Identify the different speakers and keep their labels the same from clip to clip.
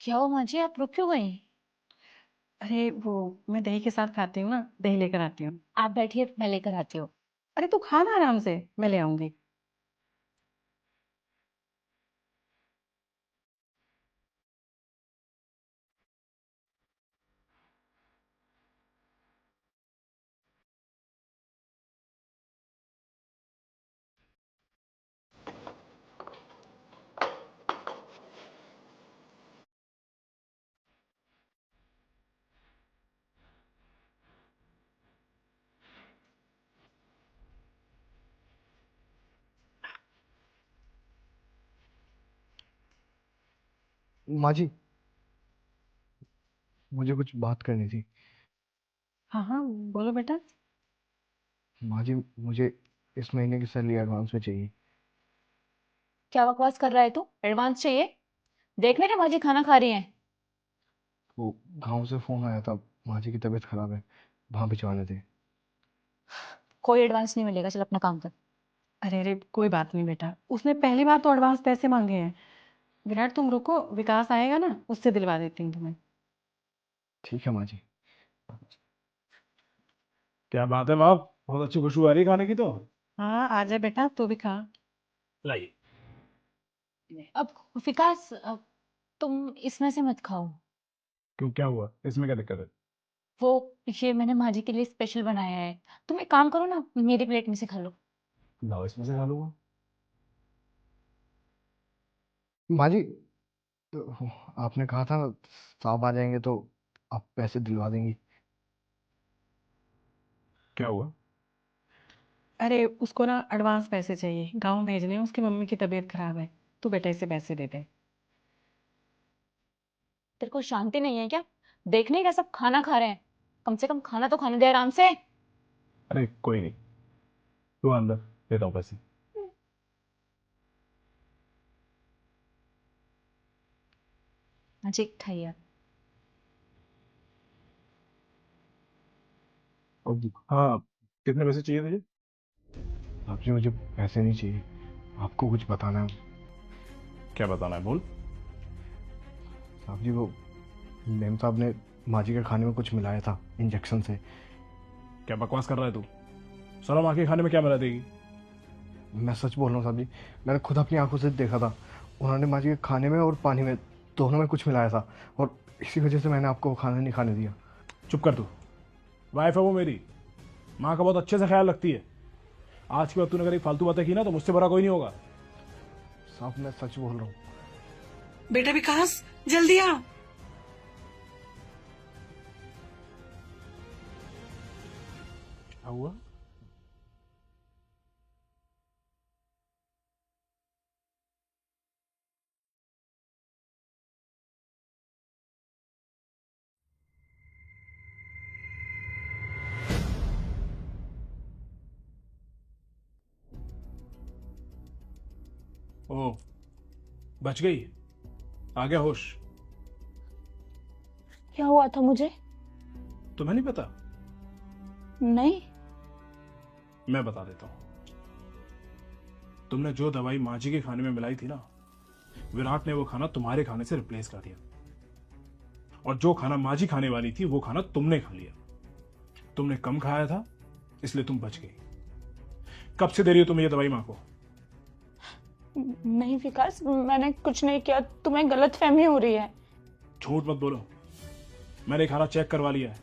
Speaker 1: क्या हुआ माँ जी, आप रुक क्यों गई?
Speaker 2: अरे वो मैं दही के साथ खाती हूँ ना, दही लेकर आती हूँ।
Speaker 1: आप बैठिए, मैं लेकर आती हूँ।
Speaker 2: अरे तू खा ना आराम से, मैं ले आऊंगी।
Speaker 3: माँ जी, मुझे कुछ बात करनी थी।
Speaker 2: हाँ हाँ, बोलो बेटा।
Speaker 3: माँ जी, मुझे इस महीने की सैलरी एडवांस में चाहिए।
Speaker 1: क्या बकवास कर रहा है तू? एडवांस चाहिए? देख मेरे माँ जी खाना खा रही हैं।
Speaker 3: वो गांव से फोन आया था, माँ जी की तबीयत खराब है, वहां भिजवाने थे।
Speaker 1: कोई एडवांस नहीं मिलेगा, चल अपना काम कर।
Speaker 2: अरे अरे कोई बात नहीं बेटा, उसने पहली बार तो एडवांस पैसे मांगे हैं। विराट तुम रुको, विकास आएगा ना, उससे दिलवा देती हूँ तुम्हें।
Speaker 3: ठीक है माँ जी।
Speaker 4: क्या बात है माँ। बहुत अच्छी खुशबू आ रही है खाने की तो।
Speaker 2: हाँ आ जा बेटा, तू भी खा।
Speaker 4: लाइए।
Speaker 1: अब विकास, तुम इसमें से मत खाओ।
Speaker 4: क्यों, क्या हुआ, इसमें क्या दिक्कत है?
Speaker 1: वो ये मैंने माँ जी के लिए स्पेशल बनाया है। तुम एक काम करो ना, मेरी प्लेट में से खा लो।
Speaker 4: लाओ, इसमें से खा लूंगा।
Speaker 3: माँ जी, तो आपने कहा था ना, साहब आ जाएंगे तो आप पैसे दिलवा देंगी।
Speaker 4: क्या हुआ?
Speaker 2: अरे उसको ना एडवांस पैसे चाहिए, गाँव भेजने हैं, उसकी मम्मी की तबीयत खराब है। तू बेटा इसे पैसे दे दे।
Speaker 1: तेरे को शांति नहीं है क्या? देखने का सब खाना खा रहे हैं। कम से कम खाना तो खाने दे आराम से।
Speaker 4: अरे कोई नहीं, तू अंदर, देता हूँ पैसे।
Speaker 1: हाँ जी, खाइए।
Speaker 4: हाँ, कितने पैसे चाहिए तुझे?
Speaker 3: साहब जी, मुझे पैसे नहीं चाहिए, आपको कुछ बताना है।
Speaker 4: क्या बताना है, बोल।
Speaker 3: साहब जी, वो मेम साहब ने माँ जी के खाने में कुछ मिलाया था इंजेक्शन से।
Speaker 4: क्या बकवास कर रहा है तू? सलाम, आके खाने में क्या मिला देगी?
Speaker 3: मैं सच बोल रहा हूँ साहब जी, मैंने खुद अपनी आंखों से देखा था। उन्होंने माँ जी के खाने में और पानी में, दोनों में कुछ मिलाया था, और इसी वजह से मैंने आपको वो खाना नहीं खाने दिया।
Speaker 4: चुप कर तू। वाइफ है वो मेरी, माँ का बहुत अच्छे से ख्याल रखती है। आज के बाद तूने अगर एक फालतू बातें की ना तो मुझसे बड़ा कोई नहीं होगा।
Speaker 3: साहब मैं सच बोल रहा हूँ।
Speaker 2: बेटा विकास, जल्दी आ।
Speaker 4: क्या हुआ? ओ, बच गई, आ गया होश।
Speaker 1: क्या हुआ था मुझे?
Speaker 4: तुम्हें नहीं पता?
Speaker 1: नहीं।
Speaker 4: मैं बता देता हूँ। तुमने जो दवाई माँ जी के खाने में मिलाई थी ना, विराट ने वो खाना तुम्हारे खाने से रिप्लेस कर दिया। और जो खाना माँ जी खाने वाली थी वो खाना तुमने खा लिया। तुमने कम खाया था, इसलिए तुम बच गई। कब से दे रही हो तुम ये दवाई माँ को?
Speaker 1: नहीं विकास, मैंने कुछ नहीं किया, तुम्हें गलत फहमी हो रही है।
Speaker 4: झूठ मत बोलो, मैंने खाना चेक करवा लिया है।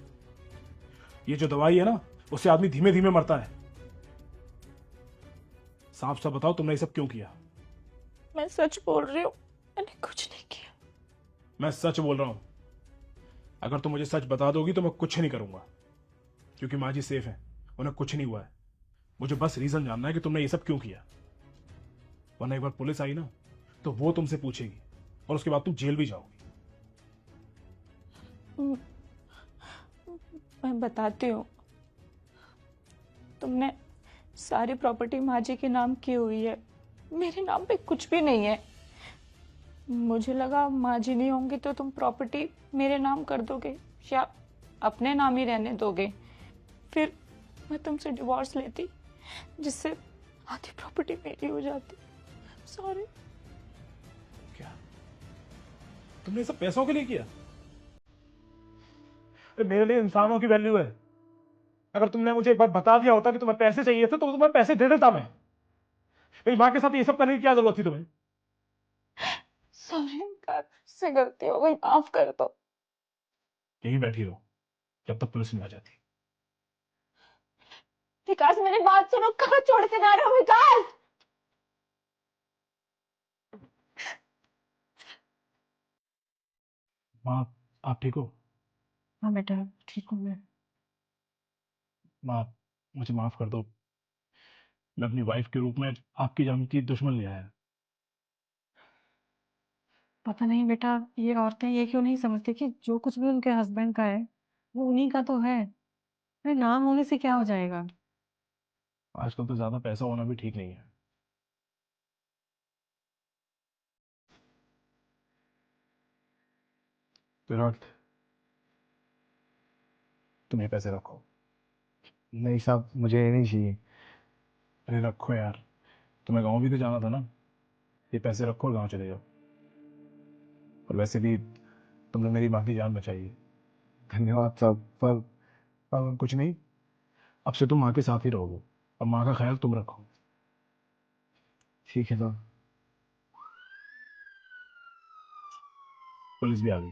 Speaker 4: ये जो दवाई है ना, उससे आदमी धीमे धीमे मरता है। साफ साफ बताओ, तुमने ये सब क्यों किया?
Speaker 1: मैं सच बोल रही हूँ, मैंने कुछ नहीं किया।
Speaker 4: मैं सच बोल रहा हूं। अगर तुम मुझे सच बता दोगी तो मैं कुछ नहीं करूंगा, क्योंकि माँ जी सेफ है, उन्हें कुछ नहीं हुआ है। मुझे बस रीजन जानना है कि तुमने ये सब क्यों किया, वरना एक बार पुलिस आई ना तो वो तुमसे पूछेगी और उसके बाद तुम जेल भी जाओगी।
Speaker 5: मैं बताती हूँ। तुमने सारी प्रॉपर्टी माँ जी के नाम की हुई है, मेरे नाम पे कुछ भी नहीं है। मुझे लगा माँ जी नहीं होंगी तो तुम प्रॉपर्टी मेरे नाम कर दोगे या अपने नाम ही रहने दोगे। फिर मैं तुमसे डिवोर्स लेती, जिससे आधी प्रॉपर्टी मेरी हो जाती। सॉरी।
Speaker 4: क्या तुमने ये सब पैसों के लिए किया? अरे मेरे लिए इंसानों की वैल्यू है। अगर तुमने मुझे एक बार बता दिया होता कि तुम्हें पैसे चाहिए थे तो तुम्हें पैसे दे देता मैं। मेरी माँ के साथ ये सब करने की क्या जरूरत थी तुम्हें?
Speaker 5: सॉरी विकास, से गलती हो गई, माफ कर दो।
Speaker 4: यहीं बैठी रहो जब तक पुलिस नहीं आ जाती।
Speaker 5: विकास मेरी बात सुनो, कहाँ छोड़ के जा रहे हो विकास?
Speaker 4: माँ, आप ठीक हो?
Speaker 2: हाँ बेटा, ठीक हूँ मैं।
Speaker 4: माँ, मुझे माफ कर दो। मैं अपनी वाइफ के रूप में आपकी जान की दुश्मन ले आया।
Speaker 2: पता नहीं बेटा, ये औरतें ये क्यों नहीं समझती कि जो कुछ भी उनके हस्बैंड का है वो उन्हीं का तो है। अरे नाम होने से क्या हो जाएगा?
Speaker 4: आजकल तो ज्यादा पैसा होना भी ठीक नहीं है। विराट, तुम ये पैसे रखो।
Speaker 3: नहीं साहब, मुझे ये नहीं चाहिए।
Speaker 4: अरे रखो यार, तुम्हें गाँव भी तो जाना था ना। ये पैसे रखो और गाँव चले जाओ। और वैसे भी तुमने मेरी माँ की जान बचाई है।
Speaker 3: धन्यवाद साहब, पर
Speaker 4: कुछ नहीं, अब से तुम माँ के साथ ही रहोगे और माँ का ख्याल तुम रखो।
Speaker 3: ठीक है साहब।
Speaker 4: पुलिस भी आ गई।